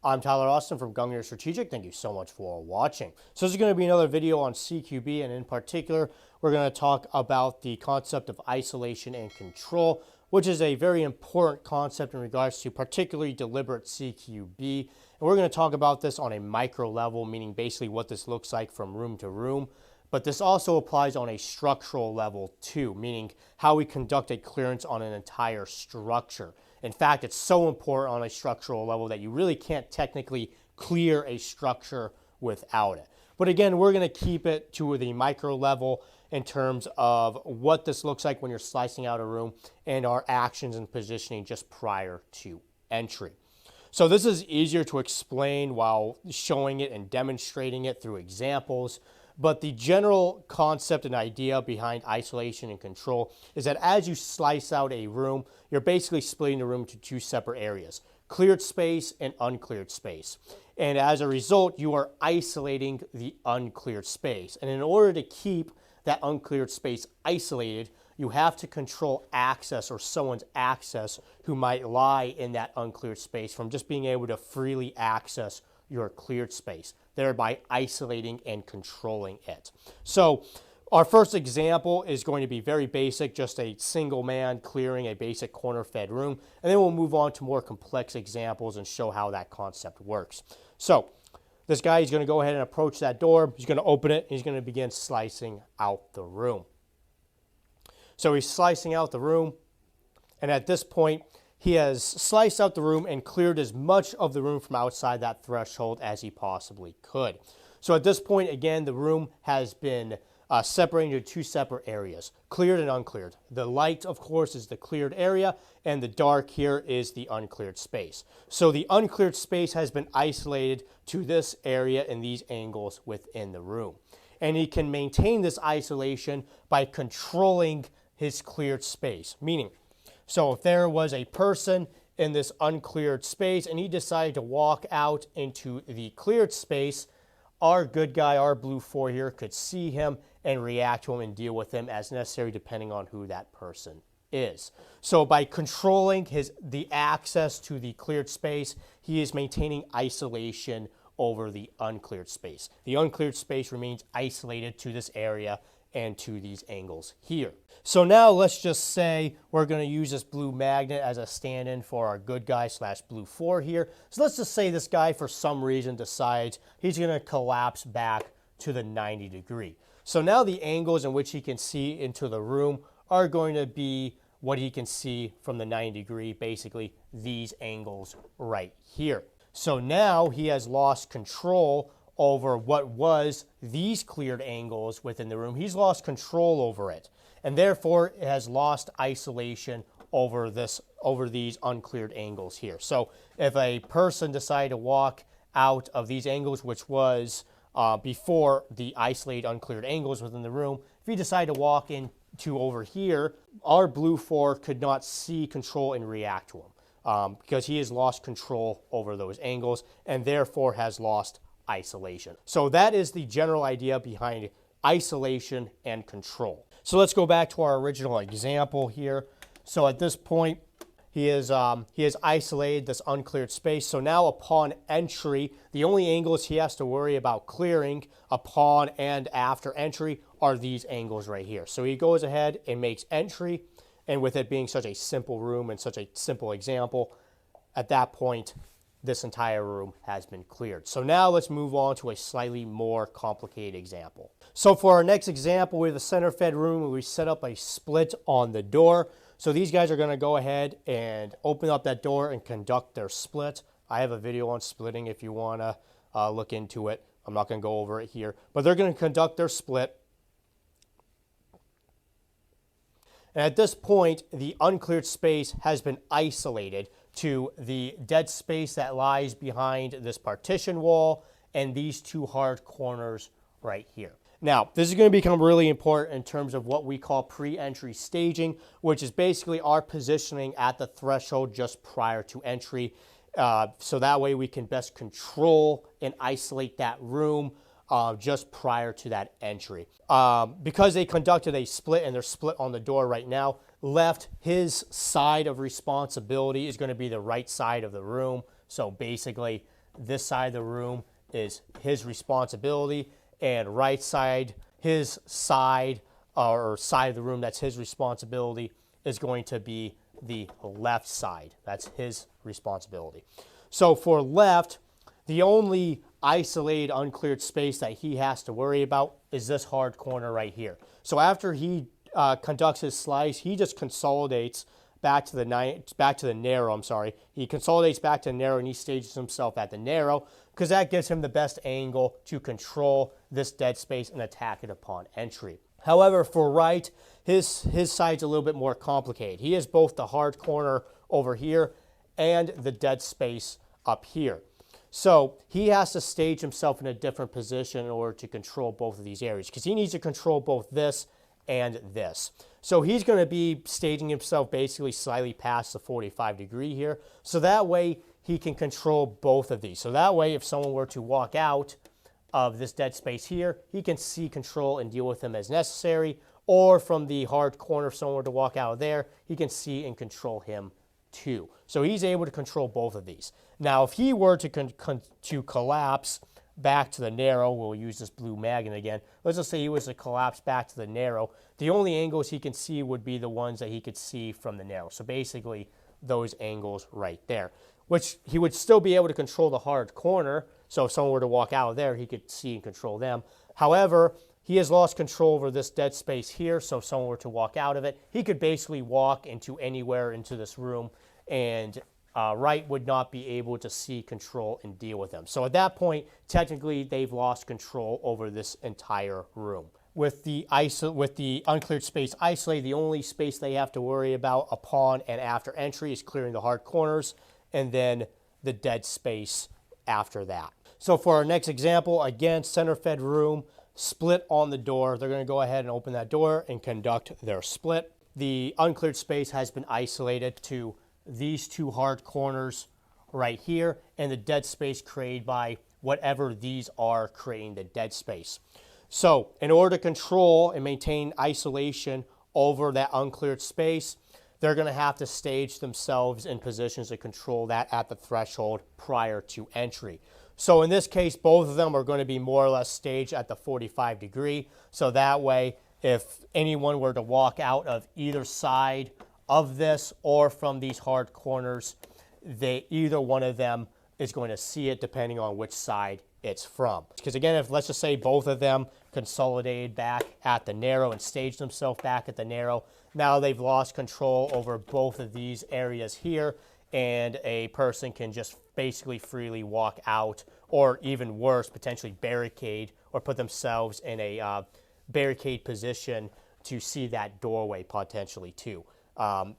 I'm Tyler Austin from Gungnir Strategic. Thank you so much for watching. So this is going to be another video on CQB, and in particular, we're going to talk about the concept of isolation and control, which is a very important concept in regards to particularly deliberate CQB. And we're going to talk about this on a micro level, meaning basically what this looks like from room to room. But this also applies on a structural level too, meaning how we conduct a clearance on an entire structure. In fact, it's so important on a structural level that you really can't technically clear a structure without it. But again, we're going to keep it to the micro level in terms of what this looks like when you're slicing out a room and our actions and positioning just prior to entry. So this is easier to explain while showing it and demonstrating it through examples. But the general concept and idea behind isolation and control is that as you slice out a room, you're basically splitting the room into two separate areas, cleared space and uncleared space. And as a result, you are isolating the uncleared space. And in order to keep that uncleared space isolated, you have to control access or someone's access who might lie in that uncleared space from just being able to freely access your cleared space, thereby isolating and controlling it. So our first example is going to be very basic, just a single man clearing a basic corner fed room, and then we'll move on to more complex examples and show how that concept works. So this guy is going to go ahead and approach that door, he's going to open it, and he's going to begin slicing out the room. So he's slicing out the room, and at this point, he has sliced out the room and cleared as much of the room from outside that threshold as he possibly could. So at this point, again, the room has been separated into two separate areas, cleared and uncleared. The light, of course, is the cleared area, and the dark here is the uncleared space. So the uncleared space has been isolated to this area and these angles within the room. And he can maintain this isolation by controlling his cleared space, meaning, so if there was a person in this uncleared space and he decided to walk out into the cleared space, our good guy, our blue 4 here, could see him and react to him and deal with him as necessary depending on who that person is. So by controlling the access to the cleared space, he is maintaining isolation over the uncleared space. The uncleared space remains isolated to this area and to these angles here. So now let's just say we're going to use this blue magnet as a stand-in for our good guy slash blue 4 here. So let's just say this guy for some reason decides he's going to collapse back to the 90 degree. So now the angles in which he can see into the room are going to be what he can see from the 90 degree, basically these angles right here. So now he has lost control over what was these cleared angles within the room. He's lost control over it, and therefore it has lost isolation over these uncleared angles here. So if a person decided to walk out of these angles, which was before the isolated uncleared angles within the room, if he decided to walk into over here, our blue 4 could not see, control, and react to him because he has lost control over those angles and therefore has lost isolation. So that is the general idea behind isolation and control. So let's go back to our original example here. So at this point, he has isolated this uncleared space. So now upon entry, the only angles he has to worry about clearing upon and after entry are these angles right here. So he goes ahead and makes entry, and with it being such a simple room and such a simple example, at that point, this entire room has been cleared. So now let's move on to a slightly more complicated example. So for our next example, we have a center fed room where we set up a split on the door. So these guys are going to go ahead and open up that door and conduct their split. I have a video on splitting if you want to look into it. I'm not going to go over it here, but they're going to conduct their split. And at this point, the uncleared space has been isolated to the dead space that lies behind this partition wall and these two hard corners right here. Now, this is going to become really important in terms of what we call pre-entry staging, which is basically our positioning at the threshold just prior to entry. So that way we can best control and isolate that room just prior to that entry. Because they conducted a split and they're split on the door right now, left, his side of responsibility is going to be the right side of the room. So basically this side of the room is his responsibility, and right side, his side or side of the room that's his responsibility is going to be the left side. That's his responsibility. So for left, the only isolated uncleared space that he has to worry about is this hard corner right here. So after he conducts his slice, he just consolidates back to the narrow. He consolidates back to the narrow and he stages himself at the narrow because that gives him the best angle to control this dead space and attack it upon entry. However, for right, his side's a little bit more complicated. He has both the hard corner over here and the dead space up here. So he has to stage himself in a different position in order to control both of these areas because he needs to control both this and this. So he's going to be staging himself basically slightly past the 45-degree here. So that way he can control both of these. So that way if someone were to walk out of this dead space here, he can see, control, and deal with them as necessary. Or from the hard corner, if someone were to walk out of there, he can see and control him too. So he's able to control both of these. Now, if he were to collapse back to the narrow, we'll use this blue magnet again. Let's just say he was to collapse back to the narrow. The only angles he can see would be the ones that he could see from the narrow. So basically, those angles right there, which he would still be able to control the hard corner. So if someone were to walk out of there, he could see and control them. However, he has lost control over this dead space here. So if someone were to walk out of it, he could basically walk into anywhere into this room and right would not be able to see, control, and deal with them. So at that point, technically, they've lost control over this entire room. With the uncleared space isolated, the only space they have to worry about upon and after entry is clearing the hard corners and then the dead space after that. So for our next example, again, center-fed room, split on the door. They're going to go ahead and open that door and conduct their split. The uncleared space has been isolated to these two hard corners right here and the dead space created by whatever these are creating the dead space. So in order to control and maintain isolation over that uncleared space, they're going to have to stage themselves in positions to control that at the threshold prior to entry. So in this case, both of them are going to be more or less staged at the 45-degree. So that way, if anyone were to walk out of either side of this or from these hard corners, either one of them is going to see it depending on which side it's from. Because again, if let's just say both of them consolidated back at the narrow and staged themselves back at the narrow, now they've lost control over both of these areas here, and a person can just basically freely walk out, or even worse, potentially barricade or put themselves in a barricade position to see that doorway potentially too.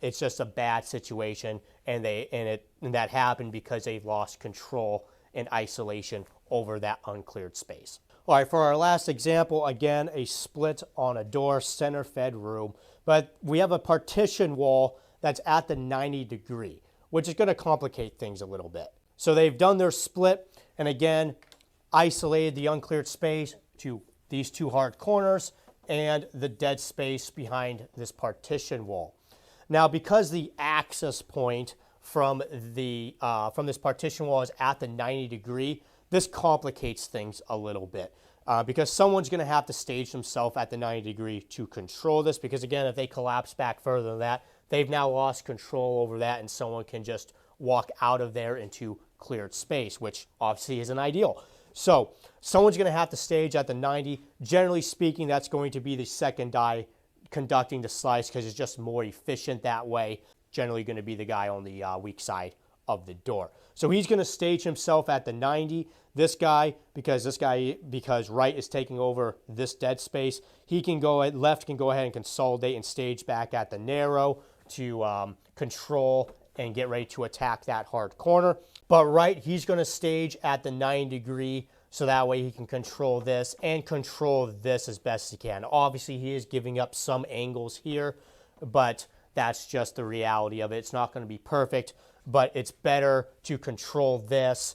It's just a bad situation, and that happened because they've lost control and isolation over that uncleared space. All right, for our last example, again, a split on a door, center-fed room, but we have a partition wall that's at the 90-degree, which is going to complicate things a little bit. So they've done their split, and again, isolated the uncleared space to these two hard corners and the dead space behind this partition wall. Now, because the access point from this partition wall is at the 90-degree, this complicates things a little bit because someone's going to have to stage themselves at the 90-degree to control this, because again, if they collapse back further than that, they've now lost control over that, and someone can just walk out of there into cleared space, which obviously isn't ideal. So someone's going to have to stage at the 90. Generally speaking, that's going to be the second die conducting the slice because it's just more efficient that way. Generally going to be the guy on the weak side of the door. So he's going to stage himself at the 90. This guy, because right is taking over this dead space, he can go ahead, left can go ahead and consolidate and stage back at the narrow to control and get ready to attack that hard corner. But right, he's going to stage at the 90-degree so that way he can control this and control this as best he can. Obviously, he is giving up some angles here, but that's just the reality of it. It's not going to be perfect, but it's better to control this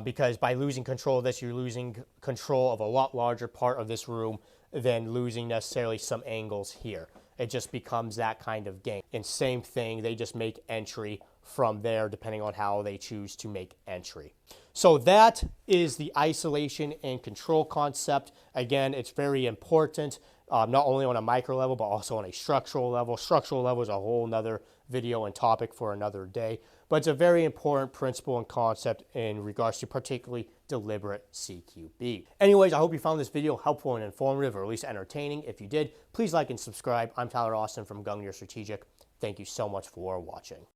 because by losing control of this, you're losing control of a lot larger part of this room than losing necessarily some angles here. It just becomes that kind of game. And same thing, they just make entry from there depending on how they choose to make entry. So that is the isolation and control concept. Again, it's very important, not only on a micro level, but also on a structural level. Structural level is a whole nother video and topic for another day, but it's a very important principle and concept in regards to particularly deliberate CQB. Anyways, I hope you found this video helpful and informative, or at least entertaining. If you did, please like and subscribe. I'm Tyler Austin from Gungnir Strategic. Thank you so much for watching.